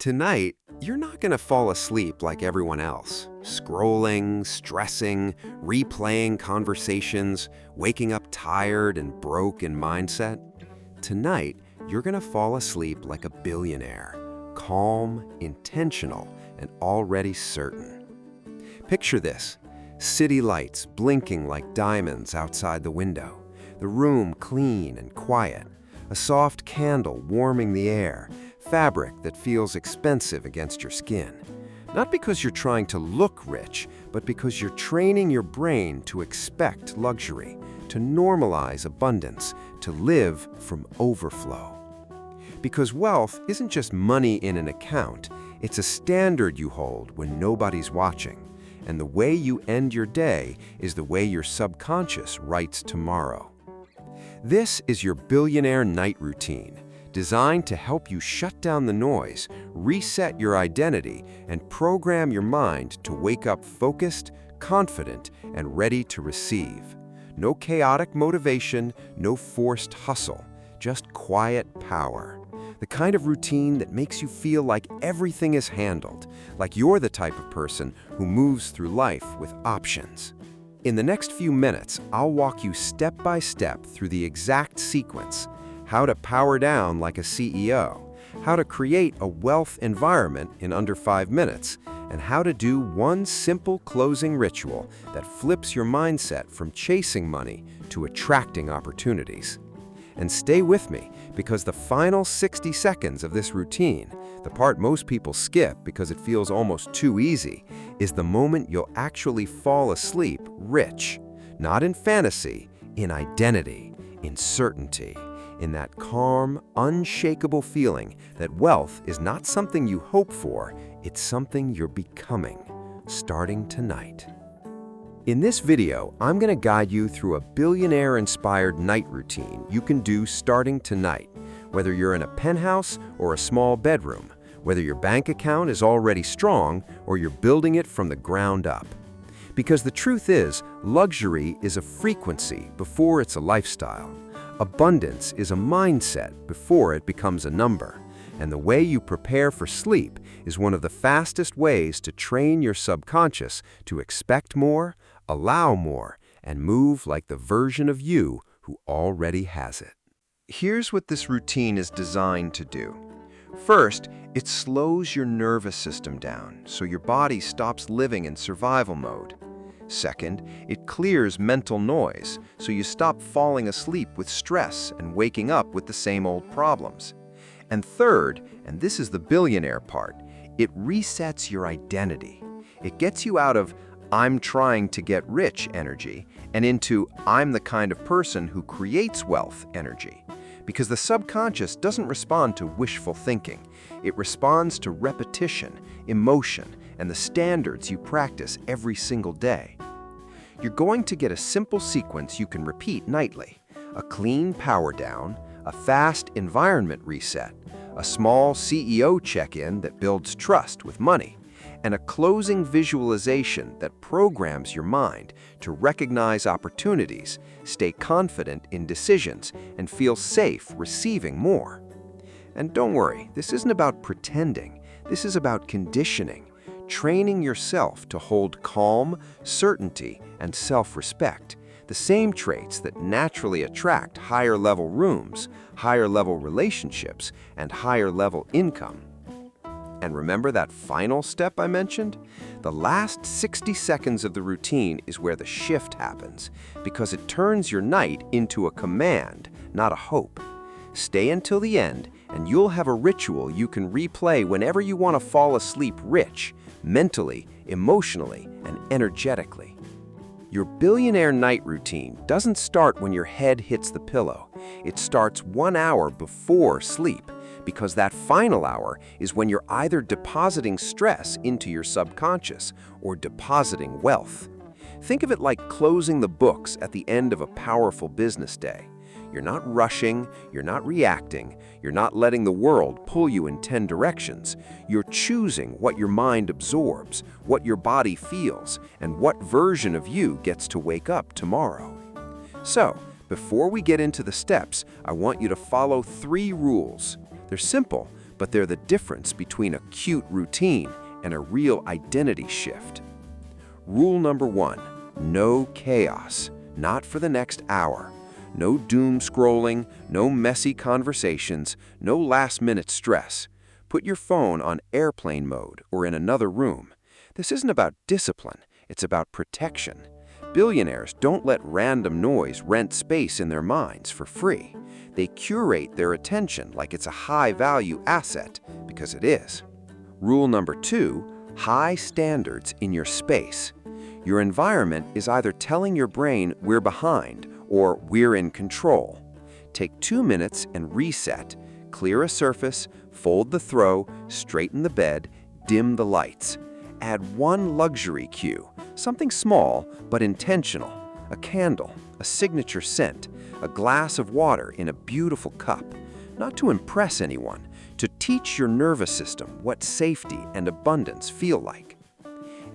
Tonight, you're not going to fall asleep like everyone else, scrolling, stressing, replaying conversations, waking up tired and broke in mindset. Tonight, you're going to fall asleep like a billionaire, calm, intentional, and already certain. Picture this: city lights blinking like diamonds outside the window, the room clean and quiet, a soft candle warming the air, fabric that feels expensive against your skin. Not because you're trying to look rich, but because you're training your brain to expect luxury, to normalize abundance, to live from overflow. Because wealth isn't just money in an account, it's a standard you hold when nobody's watching. And the way you end your day is the way your subconscious writes tomorrow. This is your billionaire night routine, designed to help you shut down the noise, reset your identity, and program your mind to wake up focused, confident, and ready to receive. No chaotic motivation, no forced hustle, just quiet power. The kind of routine that makes you feel like everything is handled, like you're the type of person who moves through life with options. In the next few minutes, I'll walk you step by step through the exact sequence: how to power down like a CEO, how to create a wealth environment in under 5 minutes, and how to do one simple closing ritual that flips your mindset from chasing money to attracting opportunities. And stay with me, because the final 60 seconds of this routine, the part most people skip because it feels almost too easy, is the moment you'll actually fall asleep rich. Not in fantasy, in identity, in certainty, in that calm, unshakable feeling that wealth is not something you hope for, it's something you're becoming, starting tonight. In this video, I'm going to guide you through a billionaire-inspired night routine you can do starting tonight, whether you're in a penthouse or a small bedroom, whether your bank account is already strong or you're building it from the ground up. Because the truth is, luxury is a frequency before it's a lifestyle. Abundance is a mindset before it becomes a number. And the way you prepare for sleep is one of the fastest ways to train your subconscious to expect more, allow more, and move like the version of you who already has it. Here's what this routine is designed to do. First, it slows your nervous system down so your body stops living in survival mode. Second, it clears mental noise so you stop falling asleep with stress and waking up with the same old problems. And third, and this is the billionaire part, it resets your identity. It gets you out of "I'm trying to get rich" energy and into "I'm the kind of person who creates wealth" energy. Because the subconscious doesn't respond to wishful thinking. It responds to repetition, emotion, and the standards you practice every single day. You're going to get a simple sequence you can repeat nightly: a clean power down, a fast environment reset, a small CEO check-in that builds trust with money, and a closing visualization that programs your mind to recognize opportunities, stay confident in decisions, and feel safe receiving more. And don't worry, this isn't about pretending. This is about conditioning, training yourself to hold calm, certainty, and self-respect, the same traits that naturally attract higher-level rooms, higher-level relationships, and higher-level income. And remember that final step I mentioned? The last 60 seconds of the routine is where the shift happens, because it turns your night into a command, not a hope. Stay until the end, and you'll have a ritual you can replay whenever you want to fall asleep rich, mentally, emotionally, and energetically. Your billionaire night routine doesn't start when your head hits the pillow. It starts 1 hour before sleep, because that final hour is when you're either depositing stress into your subconscious or depositing wealth. Think of it like closing the books at the end of a powerful business day. You're not rushing, you're not reacting, you're not letting the world pull you in 10 directions. You're choosing what your mind absorbs, what your body feels, and what version of you gets to wake up tomorrow. So, before we get into the steps, I want you to follow 3 rules. They're simple, but they're the difference between a cute routine and a real identity shift. Rule number 1, no chaos, not for the next hour. No doom scrolling, no messy conversations, no last-minute stress. Put your phone on airplane mode or in another room. This isn't about discipline, it's about protection. Billionaires don't let random noise rent space in their minds for free. They curate their attention like it's a high-value asset, because it is. Rule number 2, high standards in your space. Your environment is either telling your brain we're behind or we're in control. Take 2 minutes and reset. Clear a surface, fold the throw, straighten the bed, dim the lights. Add one luxury cue, something small but intentional. A candle, a signature scent, a glass of water in a beautiful cup. Not to impress anyone, to teach your nervous system what safety and abundance feel like.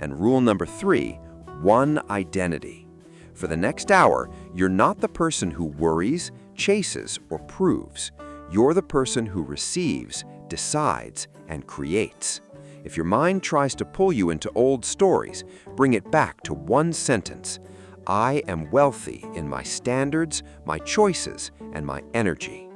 And rule number 3, one identity. For the next hour, you're not the person who worries, chases, or proves. You're the person who receives, decides, and creates. If your mind tries to pull you into old stories, bring it back to one sentence. I am wealthy in my standards, my choices, and my energy.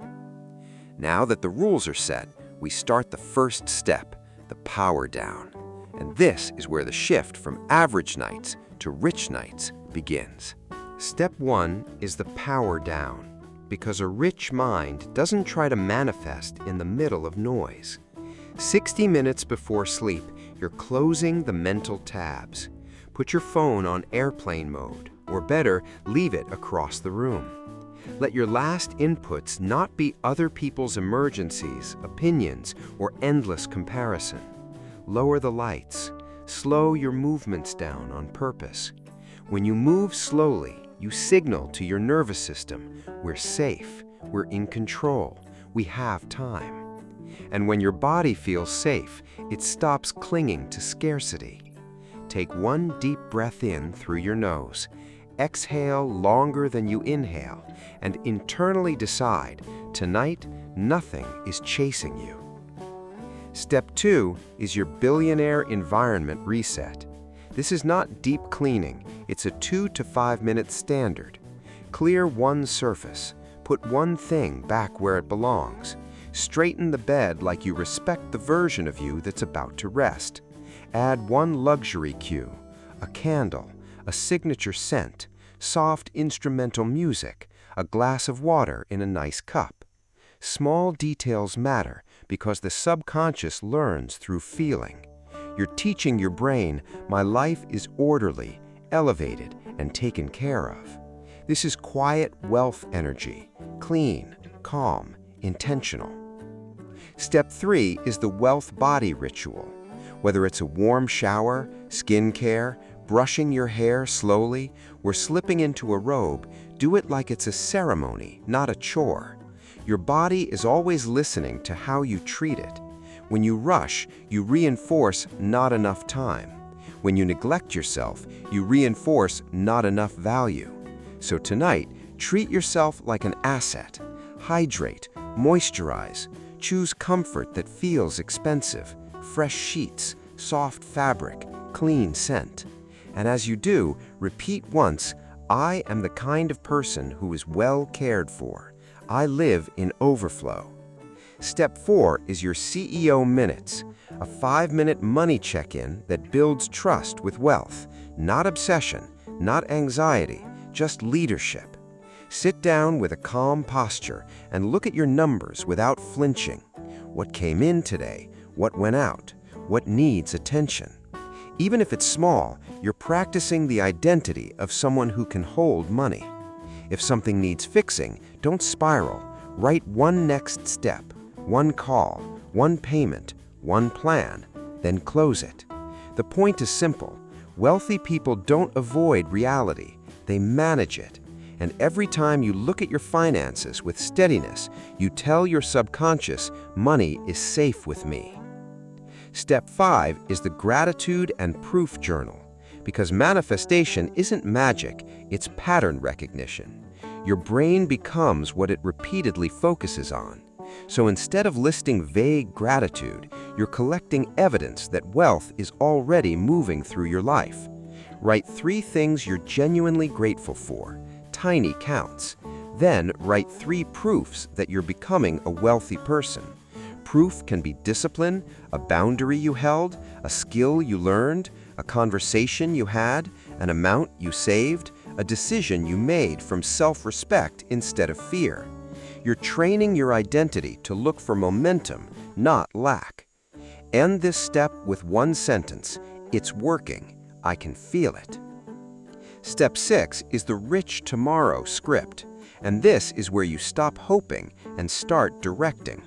Now that the rules are set, we start the first step, the power down. And this is where the shift from average nights to rich nights begins. Step 1 is the power down, because a rich mind doesn't try to manifest in the middle of noise. 60 minutes before sleep, you're closing the mental tabs. Put your phone on airplane mode, or better, leave it across the room. Let your last inputs not be other people's emergencies, opinions, or endless comparison. Lower the lights. Slow your movements down on purpose. When you move slowly, you signal to your nervous system, we're safe, we're in control, we have time. And when your body feels safe, it stops clinging to scarcity. Take one deep breath in through your nose. Exhale longer than you inhale, and internally decide, tonight, nothing is chasing you. Step 2 is your billionaire environment reset. This is not deep cleaning, it's a 2 to 5 minute standard. Clear one surface, put one thing back where it belongs. Straighten the bed like you respect the version of you that's about to rest. Add one luxury cue, a candle, a signature scent, soft instrumental music, a glass of water in a nice cup. Small details matter because the subconscious learns through feeling. You're teaching your brain, my life is orderly, elevated, and taken care of. This is quiet wealth energy, clean, calm, intentional. Step 3 is the wealth body ritual. Whether it's a warm shower, skin care, brushing your hair slowly, or slipping into a robe, do it like it's a ceremony, not a chore. Your body is always listening to how you treat it. When you rush, you reinforce not enough time. When you neglect yourself, you reinforce not enough value. So tonight, treat yourself like an asset. Hydrate, moisturize, choose comfort that feels expensive, fresh sheets, soft fabric, clean scent. And as you do, repeat once, I am the kind of person who is well cared for. I live in overflow. Step 4 is your CEO Minutes, a 5-minute money check-in that builds trust with wealth, not obsession, not anxiety, just leadership. Sit down with a calm posture and look at your numbers without flinching. What came in today? What went out? What needs attention? Even if it's small, you're practicing the identity of someone who can hold money. If something needs fixing, don't spiral. Write one next step, one call, one payment, one plan, then close it. The point is simple. Wealthy people don't avoid reality, they manage it. And every time you look at your finances with steadiness, you tell your subconscious, money is safe with me. Step 5 is the gratitude and proof journal. Because manifestation isn't magic, it's pattern recognition. Your brain becomes what it repeatedly focuses on. So instead of listing vague gratitude, you're collecting evidence that wealth is already moving through your life. Write 3 things you're genuinely grateful for. Tiny counts. Then write 3 proofs that you're becoming a wealthy person. Proof can be discipline, a boundary you held, a skill you learned, a conversation you had, an amount you saved, a decision you made from self-respect instead of fear. You're training your identity to look for momentum, not lack. End this step with one sentence: "It's working. I can feel it." Step 6 is the Rich Tomorrow script, and this is where you stop hoping and start directing.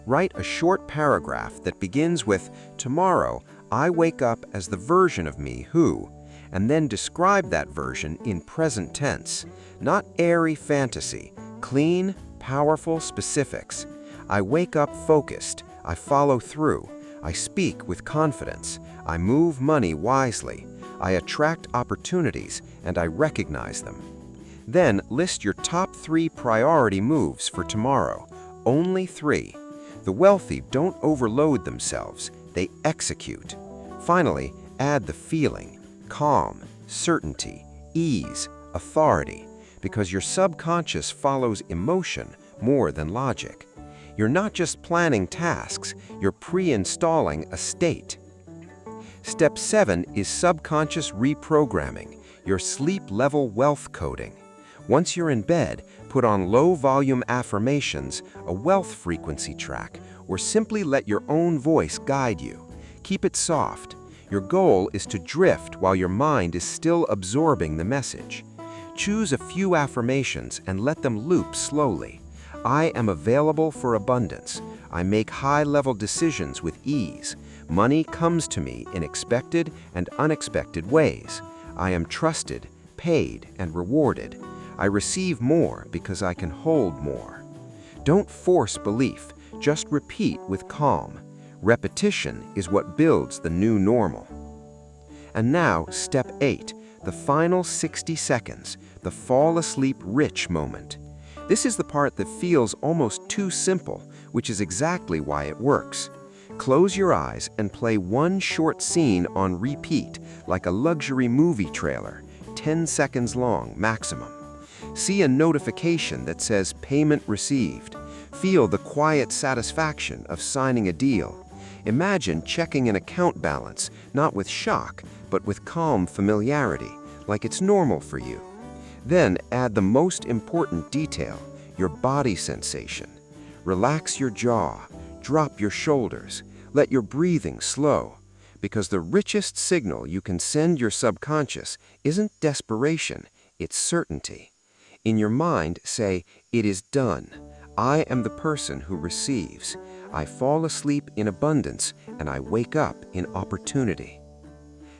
Write a short paragraph that begins with, "Tomorrow, I wake up as the version of me who," and then describe that version in present tense, not airy fantasy, clean, powerful specifics. I wake up focused, I follow through, I speak with confidence, I move money wisely, I attract opportunities, and I recognize them. Then list your top 3 priority moves for tomorrow. Only 3. The wealthy don't overload themselves, they execute. Finally, add the feeling: calm, certainty, ease, authority, because your subconscious follows emotion more than logic. You're not just planning tasks, you're pre-installing a state. Step 7 is subconscious reprogramming, your sleep-level wealth coding. Once you're in bed, put on low-volume affirmations, a wealth frequency track, or simply let your own voice guide you. Keep it soft. Your goal is to drift while your mind is still absorbing the message. Choose a few affirmations and let them loop slowly. I am available for abundance. I make high-level decisions with ease. Money comes to me in expected and unexpected ways. I am trusted, paid, and rewarded. I receive more because I can hold more. Don't force belief, just repeat with calm. Repetition is what builds the new normal. And now, step 8, the final 60 seconds, the fall asleep rich moment. This is the part that feels almost too simple, which is exactly why it works. Close your eyes and play one short scene on repeat, like a luxury movie trailer, 10 seconds long maximum. See a notification that says payment received. Feel the quiet satisfaction of signing a deal. Imagine checking an account balance, not with shock, but with calm familiarity, like it's normal for you. Then add the most important detail, your body sensation. Relax your jaw, drop your shoulders, let your breathing slow, because the richest signal you can send your subconscious isn't desperation, it's certainty. In your mind, say, "It is done. I am the person who receives. I fall asleep in abundance and I wake up in opportunity."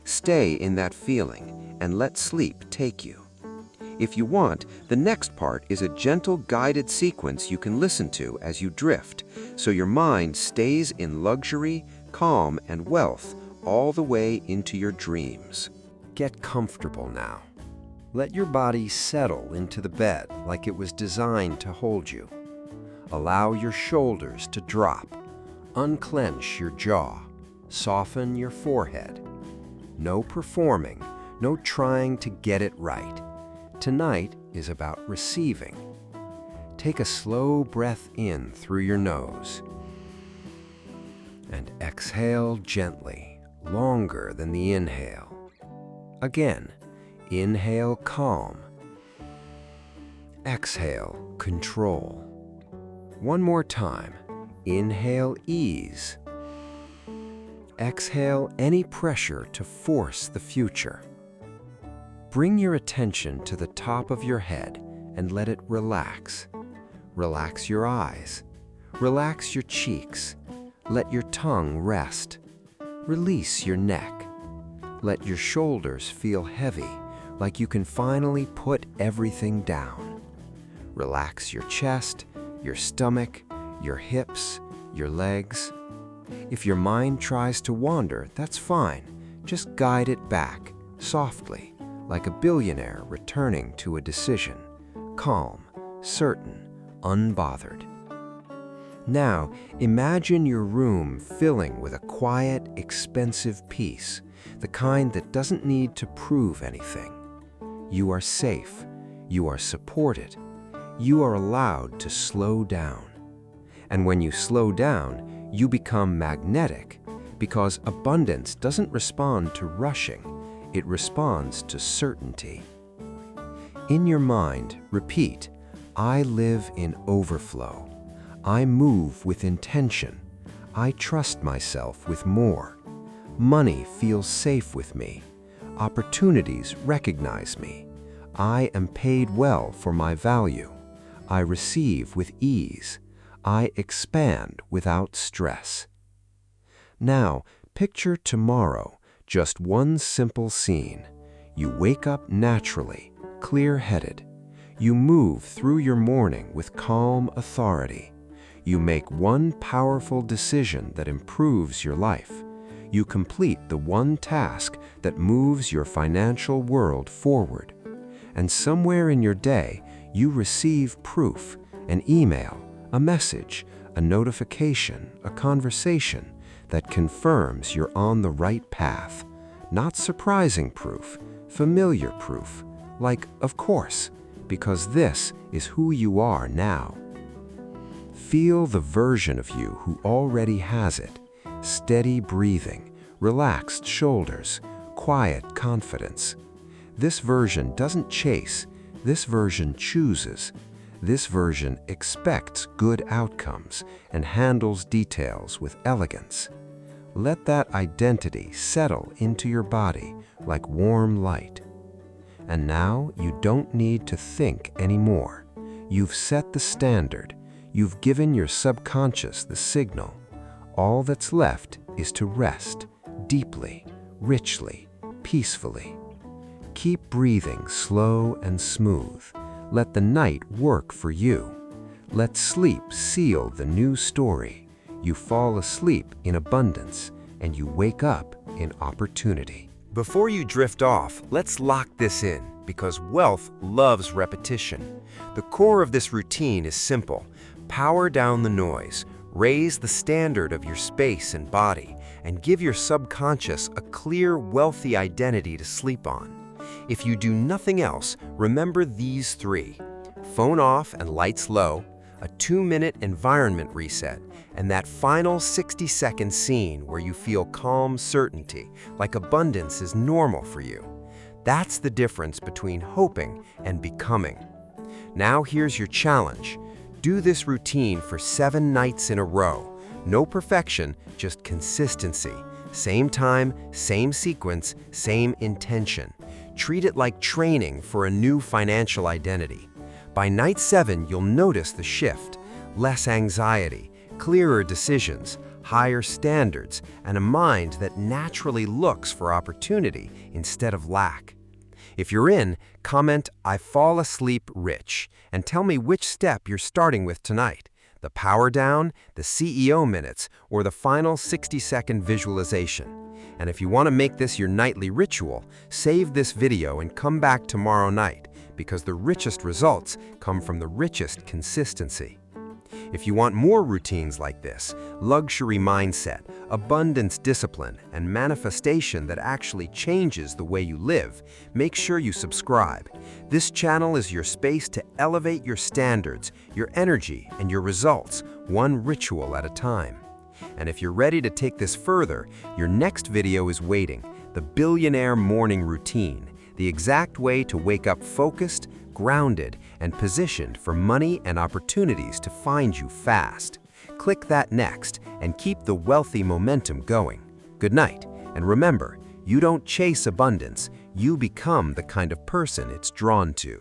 Stay in that feeling and let sleep take you. If you want, the next part is a gentle guided sequence you can listen to as you drift, so your mind stays in luxury, calm, and wealth all the way into your dreams. Get comfortable now. Let your body settle into the bed like it was designed to hold you. Allow your shoulders to drop. Unclench your jaw. Soften your forehead. No performing, no trying to get it right. Tonight is about receiving. Take a slow breath in through your nose and exhale gently, longer than the inhale. Again, inhale calm. Exhale control. One more time. Inhale ease. Exhale any pressure to force the future. Bring your attention to the top of your head and let it relax. Relax your eyes. Relax your cheeks. Let your tongue rest. Release your neck. Let your shoulders feel heavy, like you can finally put everything down. Relax your chest, your stomach, your hips, your legs. If your mind tries to wander, that's fine. Just guide it back, softly, like a billionaire returning to a decision. Calm, certain, unbothered. Now, imagine your room filling with a quiet, expensive peace, the kind that doesn't need to prove anything. You are safe. You are supported. You are allowed to slow down. And when you slow down, you become magnetic, because abundance doesn't respond to rushing, it responds to certainty. In your mind, repeat, I live in overflow. I move with intention. I trust myself with more. Money feels safe with me. Opportunities recognize me. I am paid well for my value. I receive with ease. I expand without stress. Now, picture tomorrow, just one simple scene. You wake up naturally, clear-headed. You move through your morning with calm authority. You make one powerful decision that improves your life. You complete the one task that moves your financial world forward. And somewhere in your day, you receive proof, an email, a message, a notification, a conversation that confirms you're on the right path. Not surprising proof, familiar proof, like, of course, because this is who you are now. Feel the version of you who already has it. Steady breathing, relaxed shoulders, quiet confidence. This version doesn't chase. This version chooses. This version expects good outcomes and handles details with elegance. Let that identity settle into your body like warm light. And now you don't need to think anymore. You've set the standard. You've given your subconscious the signal. All that's left is to rest deeply, richly, peacefully. Keep breathing slow and smooth. Let the night work for you. Let sleep seal the new story. You fall asleep in abundance, and you wake up in opportunity. Before you drift off, let's lock this in, because wealth loves repetition. The core of this routine is simple. Power down the noise, raise the standard of your space and body, and give your subconscious a clear, wealthy identity to sleep on. If you do nothing else, remember these three: phone off and lights low, a 2-minute environment reset, and that final 60-second scene where you feel calm certainty, like abundance is normal for you. That's the difference between hoping and becoming. Now here's your challenge. Do this routine for 7 nights in a row. No perfection, just consistency. Same time, same sequence, same intention. Treat it like training for a new financial identity. By night 7, you'll notice the shift. Less anxiety, clearer decisions, higher standards, and a mind that naturally looks for opportunity instead of lack. If you're in, comment, "I fall asleep rich," and tell me which step you're starting with tonight. The power down, the CEO minutes, or the final 60-second visualization. And if you want to make this your nightly ritual, save this video and come back tomorrow night, because the richest results come from the richest consistency. If you want more routines like this, luxury mindset, abundance discipline, and manifestation that actually changes the way you live, make sure you subscribe. This channel is your space to elevate your standards, your energy, and your results, one ritual at a time. And if you're ready to take this further, your next video is waiting: the Billionaire Morning Routine, the exact way to wake up focused, grounded, and positioned for money and opportunities to find you fast. Click that next and keep the wealthy momentum going. Good night, and remember, you don't chase abundance, you become the kind of person it's drawn to.